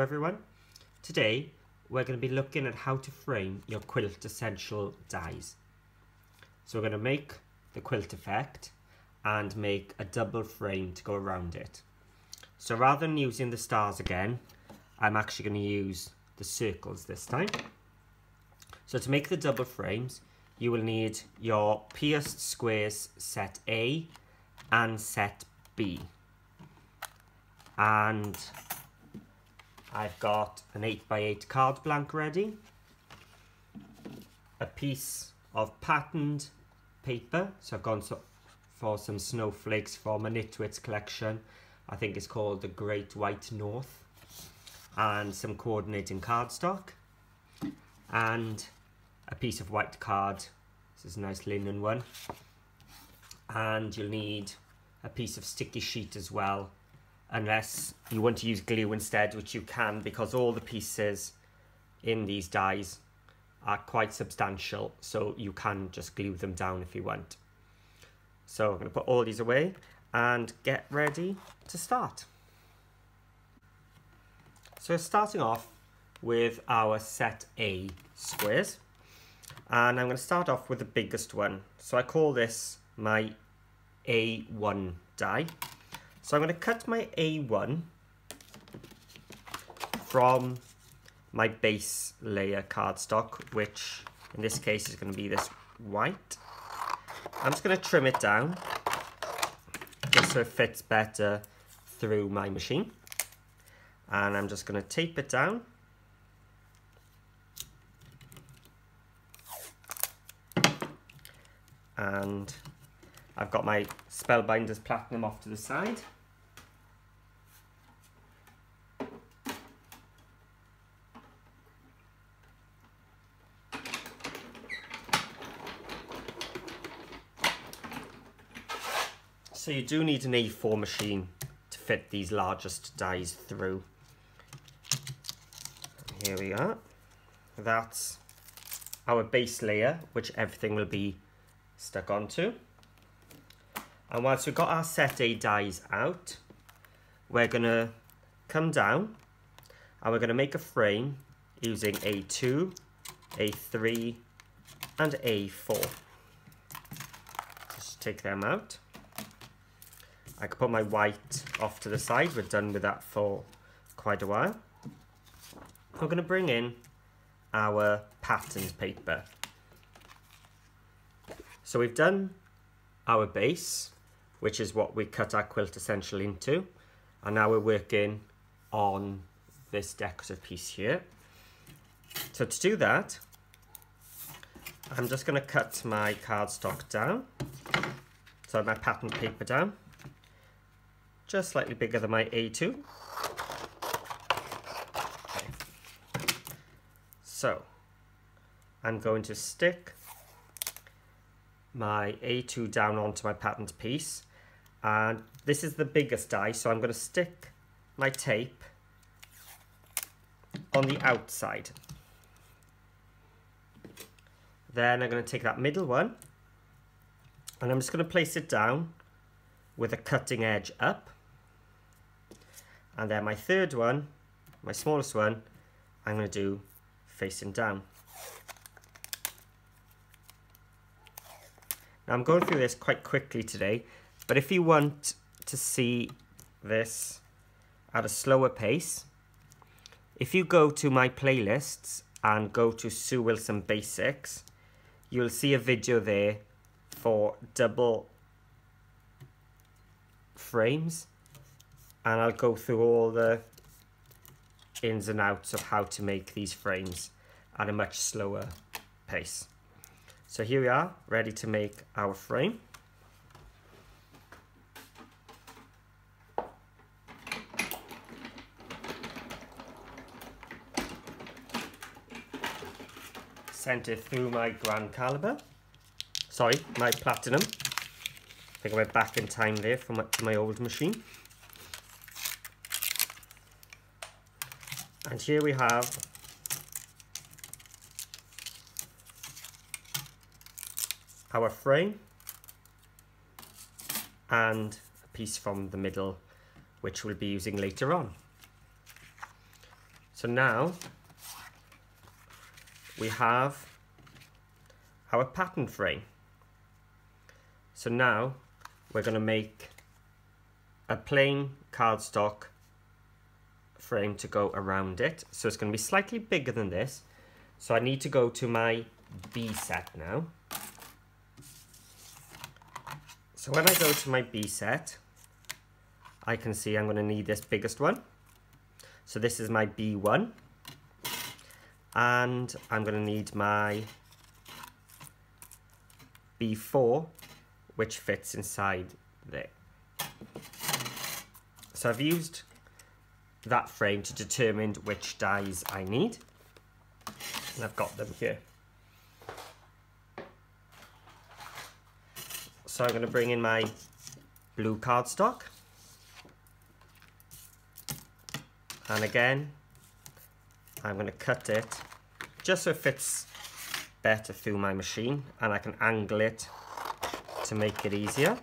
everyone. Today we're going to be looking at how to frame your Quiltessential dies. So we're going to make the quilt effect and make a double frame to go around it. So rather than using the stars again, I'm actually going to use the circles this time. So to make the double frames, you will need your pierced squares set A and set B. And I've got an 8x8 card blank ready, a piece of patterned paper, so I've gone for some snowflakes from a Knitwits collection, I think it's called the Great White North, and some coordinating cardstock, and a piece of white card. This is a nice linen one, and you'll need a piece of sticky sheet as well, unless you want to use glue instead, which you can, because all the pieces in these dies are quite substantial, so you can just glue them down if you want. So I'm going to put all these away and get ready to start. So starting off with our set A squares, and I'm going to start off with the biggest one. So I call this my A1 die. So I'm going to cut my A1 from my base layer cardstock, which in this case is going to be this white. I'm just going to trim it down just so it fits better through my machine. And I'm just going to tape it down. And I've got my Spellbinders Platinum off to the side. So you do need an A4 machine to fit these largest dies through. Here we are. That's our base layer, which everything will be stuck onto. And once we've got our set A dies out, we're going to come down and we're going to make a frame using A2, A3 and A4. Just take them out. I can put my white off to the side. We're done with that for quite a while. We're going to bring in our patterned paper. So we've done our base, which is what we cut our Quiltessential into, and now we're working on this decorative piece here. So to do that, I'm just going to cut my cardstock down, so my patterned paper down, just slightly bigger than my A2. Okay. So I'm going to stick my A2 down onto my patterned piece, and this is the biggest die, so I'm going to stick my tape on the outside. Then I'm going to take that middle one and I'm just going to place it down with a cutting edge up, and then my third one, my smallest one, I'm going to do facing down. Now I'm going through this quite quickly today, but if you want to see this at a slower pace, if you go to my playlists and go to Sue Wilson Basics, you'll see a video there for double frames, and I'll go through all the ins and outs of how to make these frames at a much slower pace. So here we are, ready to make our frame. Sent it through my Grand Caliber. Sorry, my Platinum. I think I went back in time there from my old machine. And here we have our frame and a piece from the middle, which we'll be using later on. So now we have our pattern frame. So now we're going to make a plain cardstock frame to go around it. So it's going to be slightly bigger than this. So I need to go to my B set now. So when I go to my B set, I can see I'm going to need this biggest one. So this is my B1. And I'm going to need my B4, which fits inside there. So I've used that frame to determine which dies I need. And I've got them here. So I'm going to bring in my blue cardstock. And again, I'm going to cut it just so it fits better through my machine, and I can angle it to make it easier.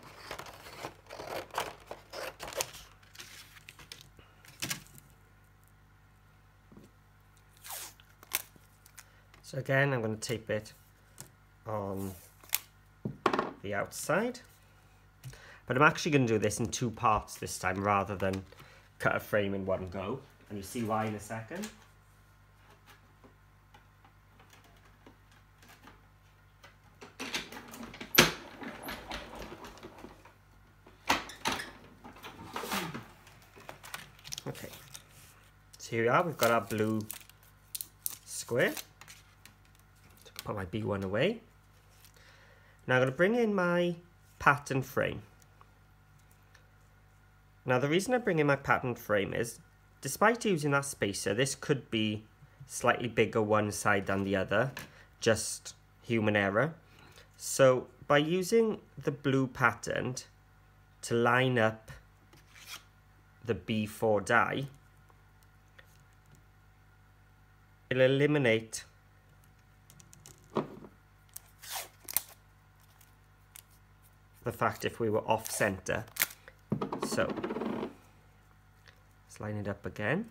So again, I'm going to tape it on the outside, but I'm actually going to do this in 2 parts this time rather than cut a frame in one go, and you'll see why in a second. Okay, so here we are, we've got our blue square. Put my B1 away. Now I'm going to bring in my pattern frame. Now the reason I bring in my pattern frame is, despite using that spacer, this could be slightly bigger one side than the other, just human error. So by using the blue pattern to line up the B4 die, it'll eliminate the fact if we were off center. So let's line it up again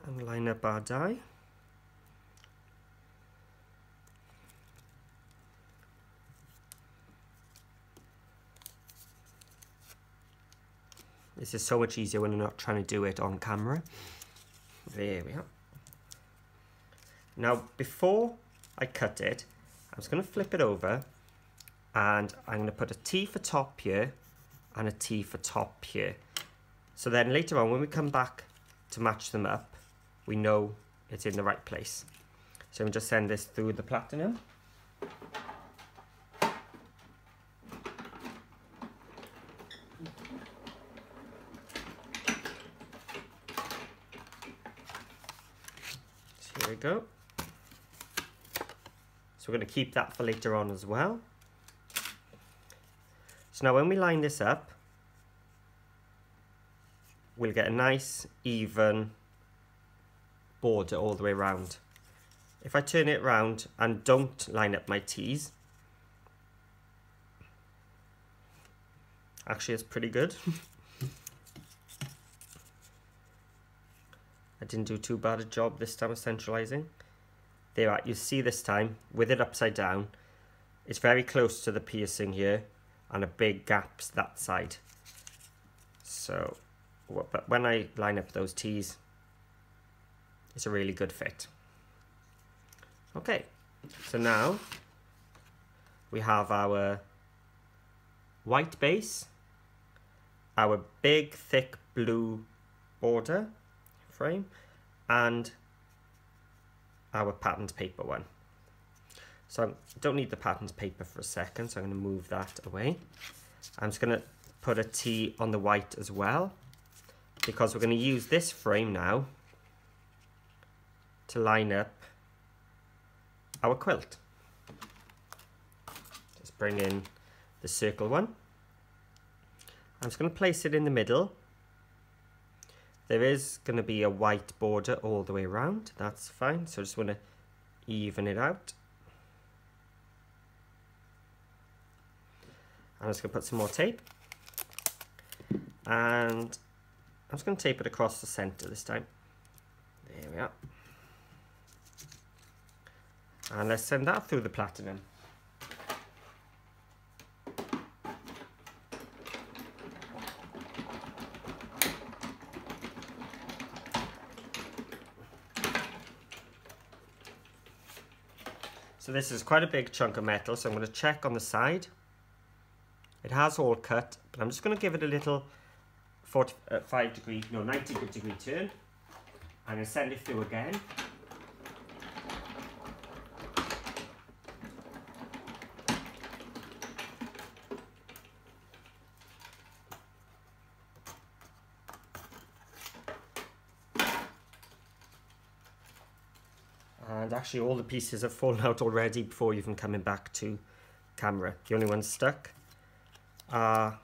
and line up our die. This is so much easier when you're not trying to do it on camera. There we are. Now before I cut it, I'm just going to flip it over, and I'm going to put a T for top here and a T for top here. So then later on when we come back to match them up, we know it's in the right place. So we just send this through the platinum. So here we go. So we're going to keep that for later on as well. So now when we line this up, we'll get a nice even border all the way around. If I turn it around and don't line up my T's, actually it's pretty good. I didn't do too bad a job this time of centralizing. There are, you see this time, with it upside down, it's very close to the piercing here, and a big gap's that side. So, but when I line up those T's, it's a really good fit. Okay, so now we have our white base, our big thick blue border frame, and our patterned paper one. So I don't need the patterned paper for a second, so I'm going to move that away. I'm just going to put a T on the white as well, because we're going to use this frame now to line up our quilt. Just bring in the circle one. I'm just going to place it in the middle. There is going to be a white border all the way around, that's fine, so I just want to even it out. I'm just going to put some more tape, and I'm just going to tape it across the centre this time. There we are. And let's send that through the platinum. So this is quite a big chunk of metal, so I'm going to check on the side. It has all cut, but I'm just going to give it a little 90 degree turn. I'm going to send it through again. And actually all the pieces have fallen out already before even coming back to camera. The only ones stuck are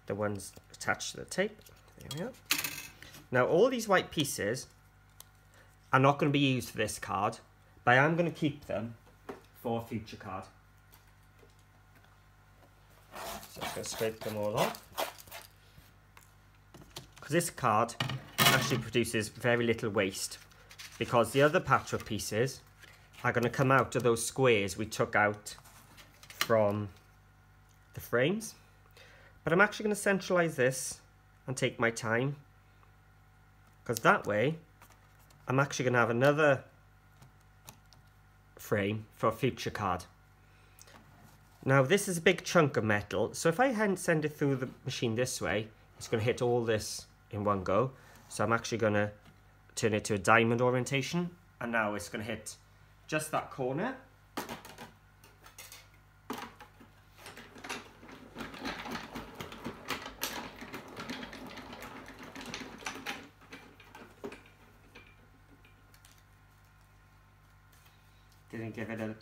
the ones attached to the tape. There we are. Now all these white pieces are not going to be used for this card, but I am going to keep them for a future card. So I'm going to scrape them all off. Because this card actually produces very little waste, because the other patchwork pieces are going to come out of those squares we took out from the frames. But I'm actually going to centralize this and take my time, because that way I'm actually going to have another frame for a future card. Now this is a big chunk of metal, so if I hadn't send it through the machine this way, it's going to hit all this in one go. So I'm actually going to turn it to a diamond orientation, and now it's going to hit just that corner. Didn't give it a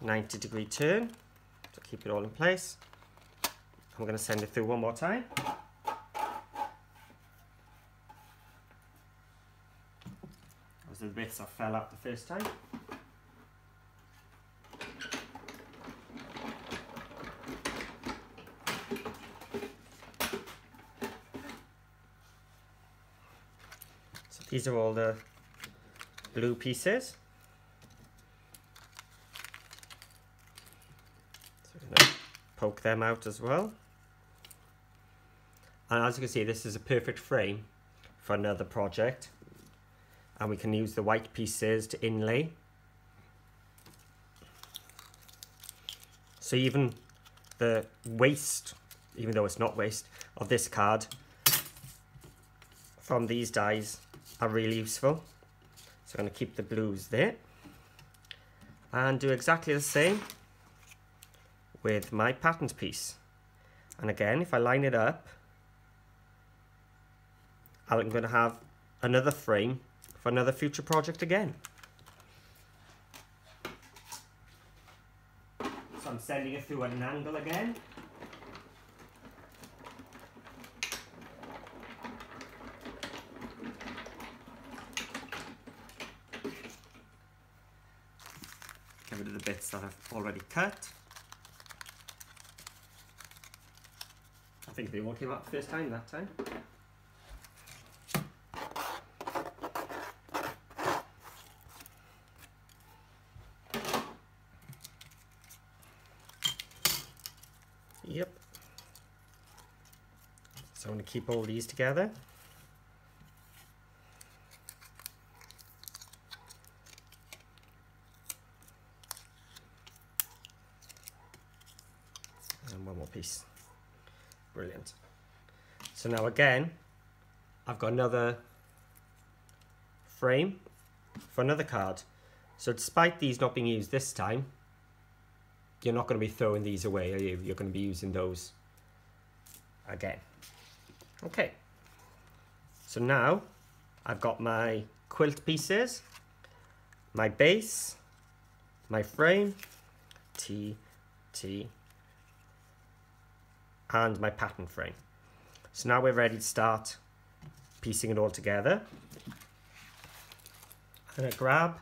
90 degree turn to keep it all in place. I'm going to send it through one more time. Those are the bits that fell out the first time. So these are all the blue pieces. Poke them out as well, and as you can see, this is a perfect frame for another project, and we can use the white pieces to inlay. So even the waste, even though it's not waste, of this card from these dies are really useful. So I'm going to keep the blues there and do exactly the same with my patterned piece. And again, if I line it up, I'm going to have another frame for another future project again. So I'm sending it through at an angle again. Get rid of the bits that I've already cut. I think they all came out the first time that time. Yep. So I'm going to keep all these together. And one more piece. Brilliant. So now again, I've got another frame for another card. So despite these not being used this time, you're not going to be throwing these away, are you? You're going to be using those again. Okay. So now I've got my quilt pieces, my base, my frame, T, and my pattern frame. So now we're ready to start piecing it all together. I'm going to grab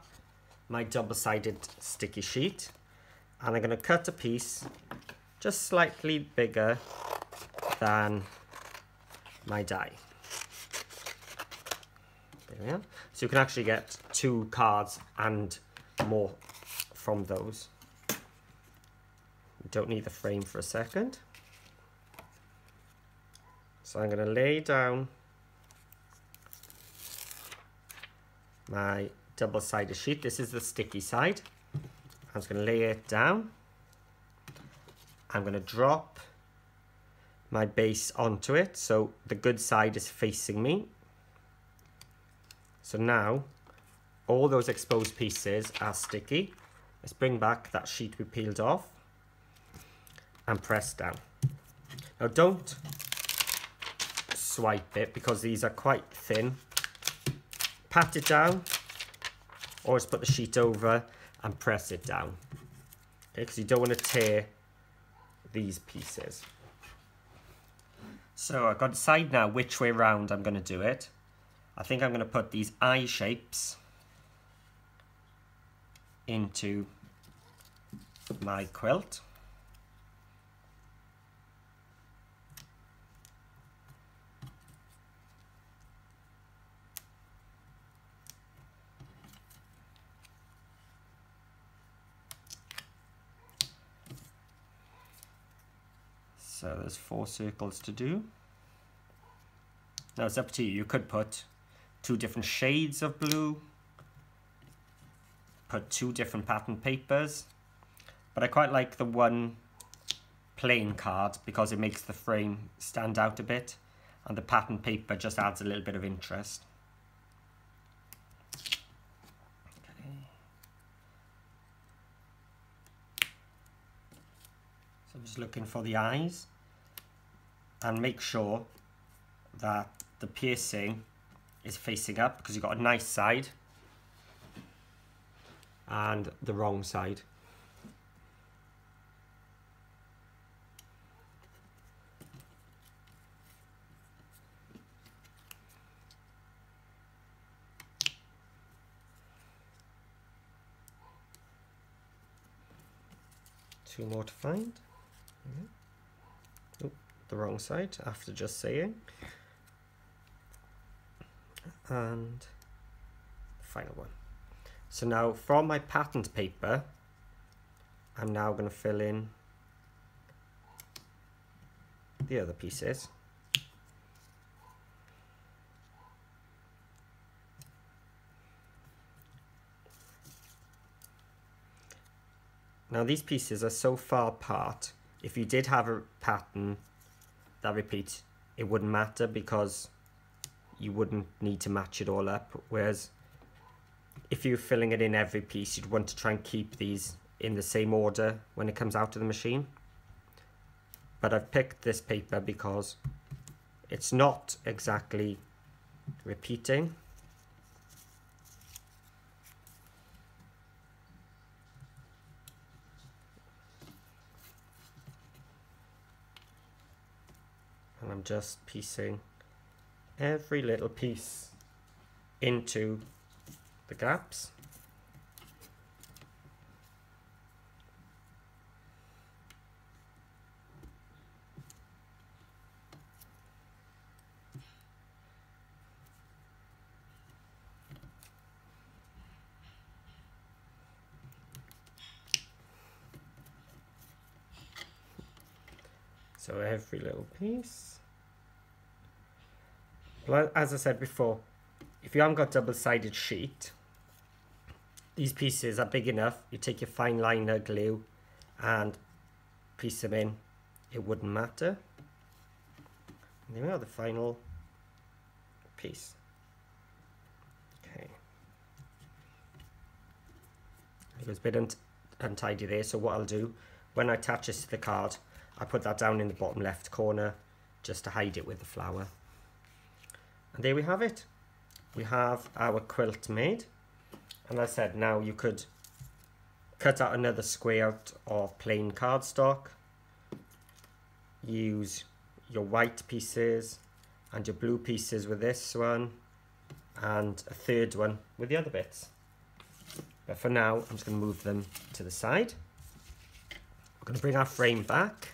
my double-sided sticky sheet, and I'm going to cut a piece just slightly bigger than my die. There we are. So you can actually get 2 cards and more from those. You don't need the frame for a second. So I'm going to lay down my double-sided sheet. This is the sticky side. I'm just going to lay it down. I'm going to drop my base onto it so the good side is facing me. So now all those exposed pieces are sticky. Let's bring back that sheet we peeled off and press down. Now don't swipe it because these are quite thin. Pat it down or just put the sheet over and press it down. Okay, because you don't want to tear these pieces. So I've got to decide now which way round I'm going to do it. I think I'm going to put these eye shapes into my quilt. So there's 4 circles to do. Now it's up to you. You could put 2 different shades of blue, put 2 different pattern papers, but I quite like the one plain card because it makes the frame stand out a bit, and the pattern paper just adds a little bit of interest. Okay. So I'm just looking for the eyes. And make sure that the piercing is facing up because you've got a nice side and the wrong side. Two more to find. Oh, the wrong side after just saying. And the final one. So now from my patterned paper, I'm now going to fill in the other pieces. Now these pieces are so far apart, if you did have a pattern that repeats, it wouldn't matter because you wouldn't need to match it all up. Whereas if you're filling it in every piece, you'd want to try and keep these in the same order when it comes out of the machine. But I've picked this paper because it's not exactly repeating. And I'm just piecing every little piece into the gaps. So every little piece. Well, as I said before, if you haven't got double-sided sheet, these pieces are big enough. You take your fine liner glue and piece them in. It wouldn't matter. And there we are, the final piece. Okay. It was a bit untidy there, so what I'll do, when I attach this to the card, I put that down in the bottom left corner just to hide it with the flower. And there we have it. We have our quilt made. And as I said, now you could cut out another square out of plain cardstock, use your white pieces and your blue pieces with this one, and a third one with the other bits. But for now, I'm just going to move them to the side. We're going to bring our frame back.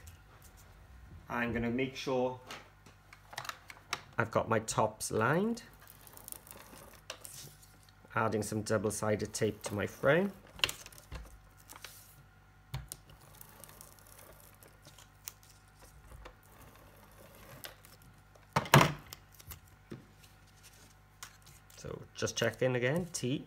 I'm going to make sure I've got my tops lined. adding some double-sided tape to my frame. So just check in again, T.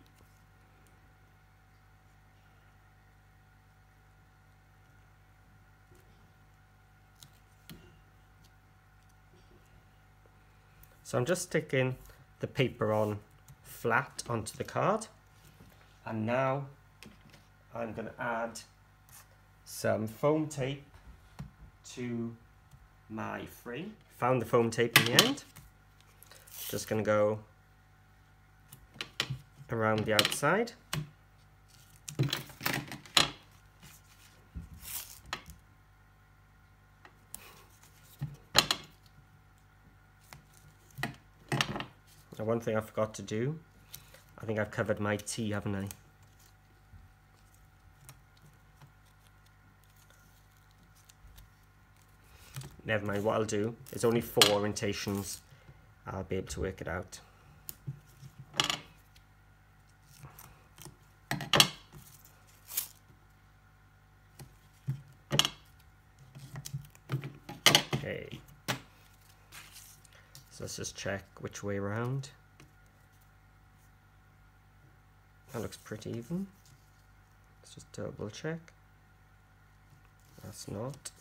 So I'm just sticking the paper on flat onto the card, and now I'm going to add some foam tape to my frame. Found the foam tape in the end. Just going to go around the outside. Now, one thing I forgot to do, I think I've covered my T, haven't I? Never mind, what I'll do is only 4 orientations, I'll be able to work it out. Okay, so let's just check which way around. That looks pretty even. Let's just double check. That's not.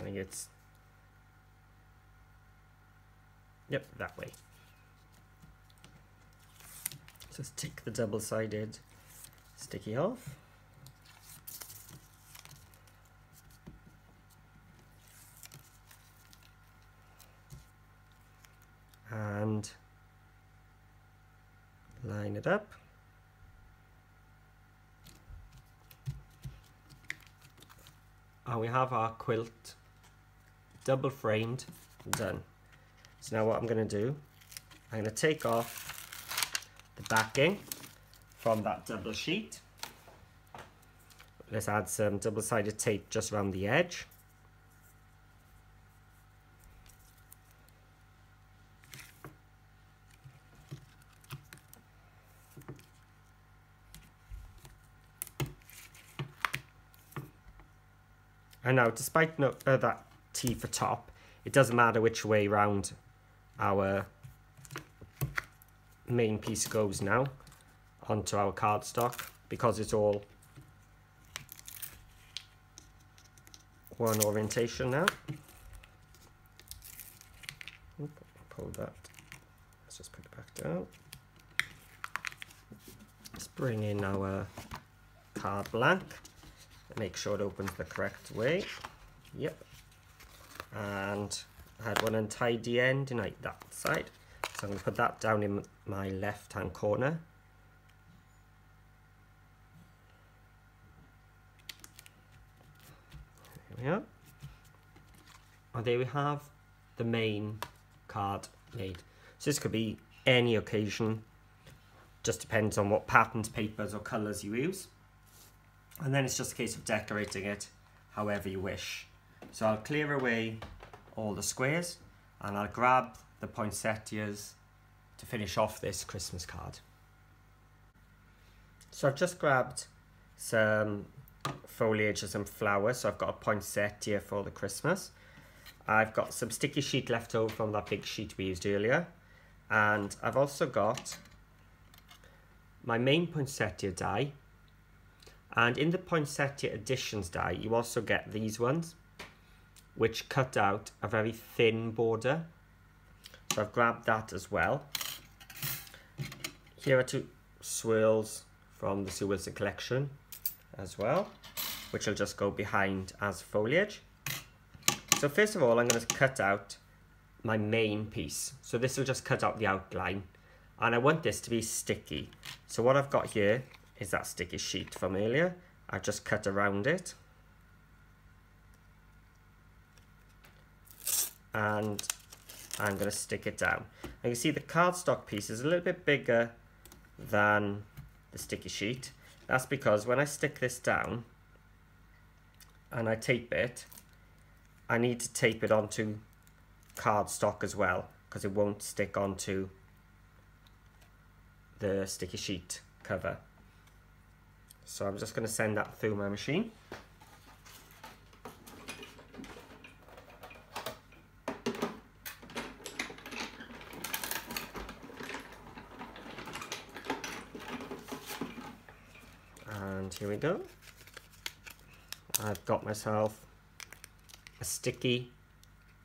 I think it's, yep, that way. Just take the double-sided sticky off. And line it up. And we have our quilt double framed done. So now what I'm going to do, I'm going to take off the backing from that double sheet. Let's add some double-sided tape just around the edge. And now, despite that T for top, it doesn't matter which way round our main piece goes now onto our cardstock, because it's all one orientation now. Oop, pull that. Let's just put it back down. Let's bring in our card blank. Make sure it opens the correct way. Yep. And I had one untidy end in like that side. So I'm going to put that down in my left hand corner. Here we are. And there we have the main card made. So this could be any occasion. Just depends on what patterns, papers or colours you use. And then it's just a case of decorating it however you wish. So I'll clear away all the squares and I'll grab the poinsettias to finish off this Christmas card. So I've just grabbed some foliage and some flowers. So I've got a poinsettia for the Christmas. I've got some sticky sheet left over from that big sheet we used earlier. And I've also got my main poinsettia die. And in the Poinsettia Editions die, you also get these ones, which cut out a very thin border. So I've grabbed that as well. Here are 2 swirls from the Sue Wilson collection as well, which will just go behind as foliage. So first of all, I'm going to cut out my main piece. So this will just cut out the outline. And I want this to be sticky. So what I've got here is that sticky sheet from earlier. I just cut around it. And I'm going to stick it down. And you see the cardstock piece is a little bit bigger than the sticky sheet. That's because when I stick this down and I tape it, I need to tape it onto cardstock as well, because it won't stick onto the sticky sheet cover. So I'm just going to send that through my machine. And here we go. I've got myself a sticky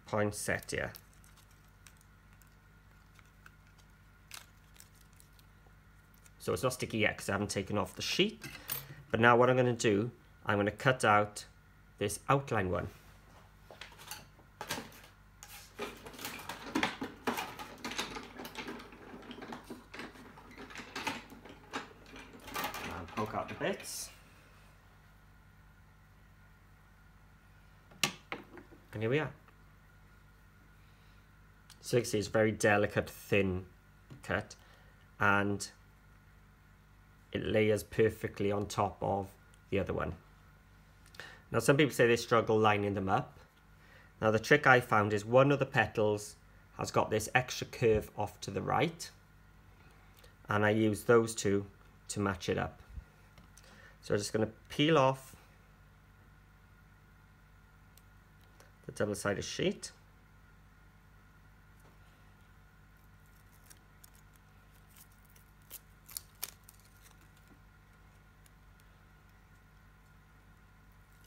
poinsettia. So it's not sticky yet because I haven't taken off the sheet. But now what I'm going to do, I'm going to cut out this outline one. And poke out the bits. And here we are. So you can see it's a very delicate, thin cut, and it layers perfectly on top of the other one. Now some people say they struggle lining them up. Now the trick I found is one of the petals has got this extra curve off to the right, and I use those two to match it up. So I'm just going to peel off the double-sided sheet.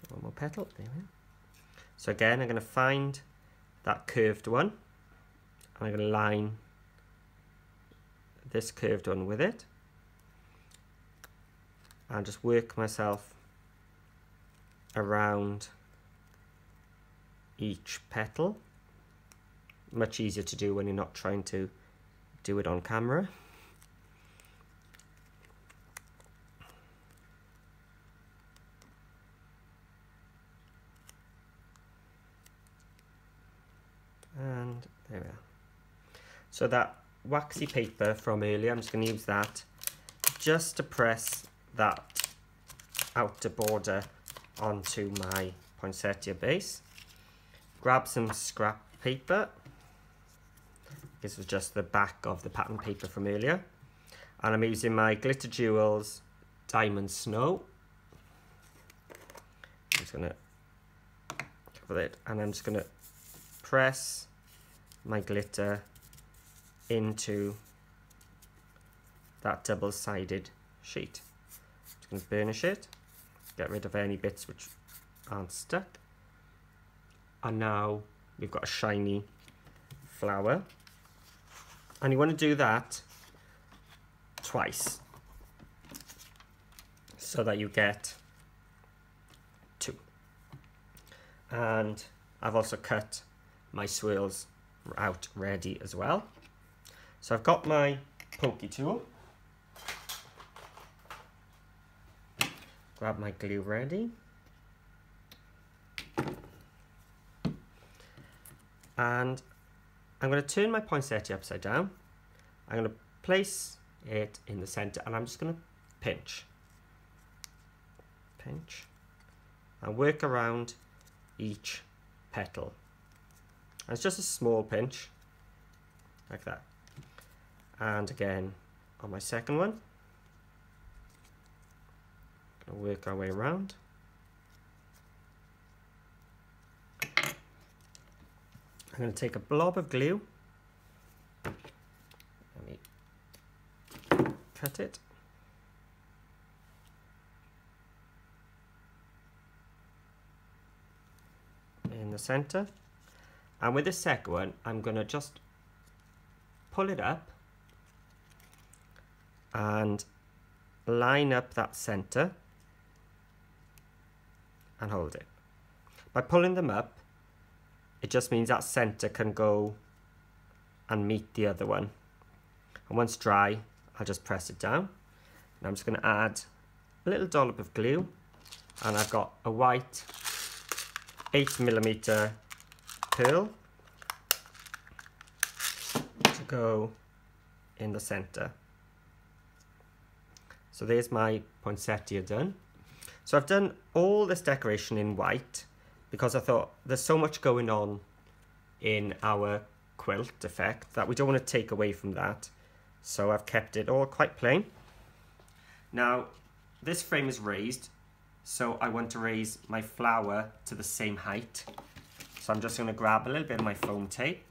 One more petal, there we go. So again, I'm going to find that curved one, and I'm going to line this curved one with it, and just work myself around each petal. Much easier to do when you're not trying to do it on camera. And there we are. So that waxy paper from earlier, I'm just going to use that just to press that outer border onto my poinsettia base. Grab some scrap paper. This was just the back of the pattern paper from earlier. And I'm using my Glitter Jewels Diamond Snow. I'm just going to cover it, and I'm just going to press my glitter into that double-sided sheet. Just going to burnish it, get rid of any bits which aren't stuck. And now we've got a shiny flower. And you want to do that twice so that you get two. And I've also cut my swirls out ready as well. So I've got my pokey tool. Grab my glue ready. And I'm going to turn my poinsettia upside down. I'm going to place it in the center, and I'm just going to pinch. Pinch. And work around each petal. And it's just a small pinch, like that. And again, on my second one, going to work our way around. I'm going to take a blob of glue. Let me cut it. In the center. And with the second one, I'm going to just pull it up and line up that center and hold it. By pulling them up, it just means that center can go and meet the other one. And once dry, I'll just press it down. And I'm just going to add a little dollop of glue, and I've got a white 8mm pearl to go in the center. So there's my poinsettia done. So I've done all this decoration in white, because I thought there's so much going on in our quilt effect that we don't want to take away from that. So I've kept it all quite plain. Now, this frame is raised, so I want to raise my flower to the same height. So I'm just going to grab a little bit of my foam tape,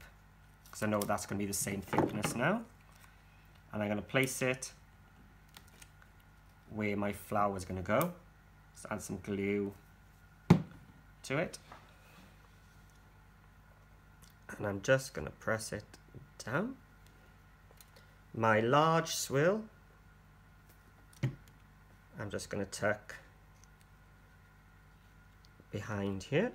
because I know that's going to be the same thickness now. And I'm going to place it where my flower is going to go. Just add some glue to it. And I'm just going to press it down. My large swill, I'm just going to tuck behind here.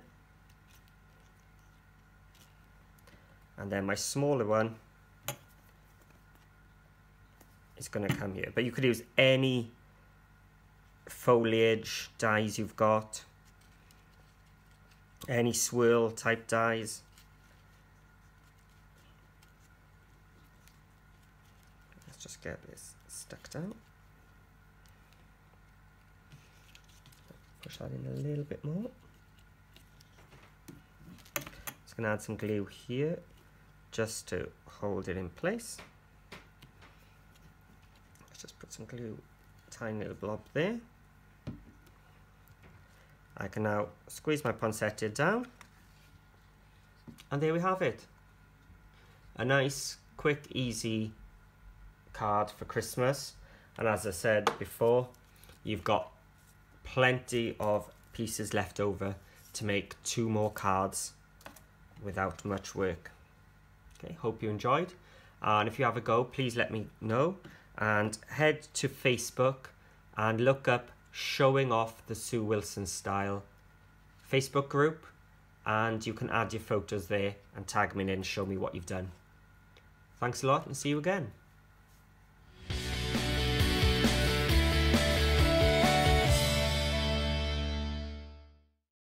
And then my smaller one is going to come here. But you could use any foliage dies you've got, any swirl type dies. Let's just get this stuck down. Push that in a little bit more. Just going to add some glue here just to hold it in place. Let's just put some glue, tiny little blob there. I can now squeeze my poinsettia down, and there we have it. A nice, quick, easy card for Christmas. And as I said before, you've got plenty of pieces left over to make 2 more cards without much work. Okay, hope you enjoyed, and if you have a go, please let me know, and head to Facebook and look up Showing Off the Sue Wilson Style Facebook group, and you can add your photos there and tag me in and show me what you've done. Thanks a lot, and see you again.